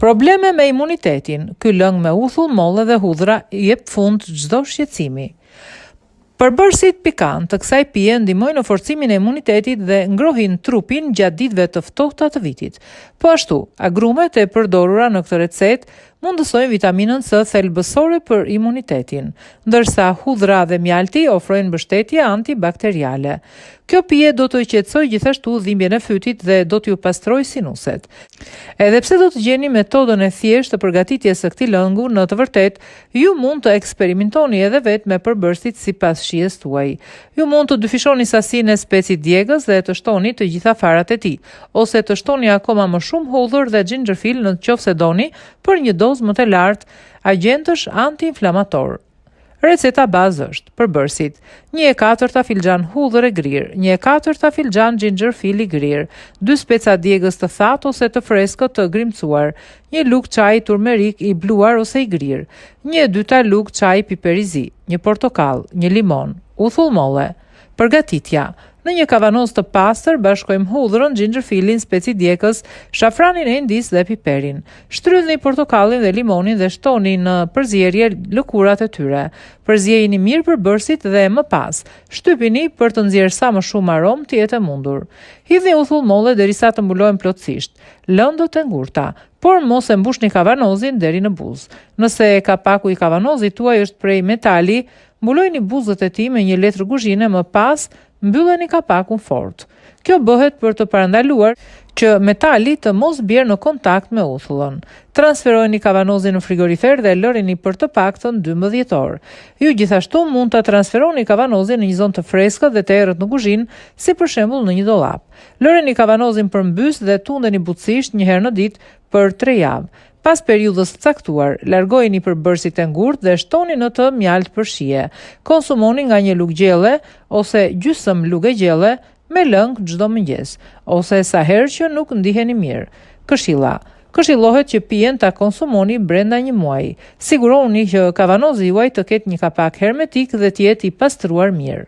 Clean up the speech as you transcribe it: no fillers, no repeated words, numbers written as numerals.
Probleme me imunitetin. Ky lëng me uthull, molle dhe hudhra jep fund çdo shqetësimi. Përbërësit pikant të kësaj pije ndihmojnë në forcimin e imunitetit dhe ngrohin trupin gjatë ditëve të ftohta të vitit. Po ashtu, agrumet e përdorura në këtë recetë mundësojnë vitaminën C thelbësore për imunitetin, ndërsa hudhra dhe mjalti ofrojnë mbështetje antibakteriale. Kjo pije do të qetësoj gjithashtu dhimbjen e fytit dhe do t'ju pastroj sinuset. Edhe pse do të gjeni metodën e thjeshtë të përgatitjes së këtij lëngu, në të vërtetë ju mund të eksperimentoni edhe vetë me përbërësit sipas shijes tuaj. Ju mund të dyfishoni sasinë e specit djegës dhe të shtoni të gjitha farat e tij, ose të shtoni akoma më shumë hudhër dhe xhinxherfil nëse doni për një dozë më të lartë agjentësh antiinflamator. Receta bazë është: përbërësit: 1/4 filxhan hudhër e grirë, 1/4 filxhan xhinxherfil i grirë, 2 speca djegës të thatë ose të freskët të grimcuar, 1 lugë çaj turmerik i bluar ose i grirë, 1/2 lugë çaj piper i zi, 1 portokall, 1 limon, uthull molle. Përgatitja: në një kavanoz të pastër bashkojmë hudhrën, xhinxherfilin, speci djegës, shafranin e indis dhe piperin. Shtrydhni portokallin dhe limonin dhe shtoni në përzierje lëkurat e tyre. Përzjejini mirë përbërësit dhe më pas shtypini për të nxjerrë sa më shumë aromë të jetë e mundur. Hidhni uthull molle derisa të mbulohen plotësisht. Lëndët e ngurta, por mos e mbushni kavanozin deri në buzë. Nëse kapaku i kavanozit tuaj është prej metali, mbulojini buzët e tij me një letër kuzhine, më pas mbylleni kapakun fort. Kjo bëhet për të parandaluar që metali të mos bjerë në kontakt me uthullën. Transferojeni kavanozin në frigorifer dhe lërini për të paktën 12 orë. Ju gjithashtu mund të transferoni kavanozin në një zonë të freskët dhe të errët në kuzhinë, si për shembull në një dollap. Lëreni kavanozin përmbys dhe tundeni butësisht një herë në ditë për 3 javë. Pas periudhës së caktuar, largojeni përbërësit e ngurtë dhe shtoni në të mjalt për shije. Konsumoni nga një lugë gjelle ose gjysmë lugë gjelle me lëng çdo mëngjes, ose sa herë që nuk ndiheni mirë. Këshilla: këshillohet që pijen ta konsumoni brenda një muaji. Siguroni që kavanozi juaj të ketë një kapak hermetik dhe të jetë i pastruar mirë.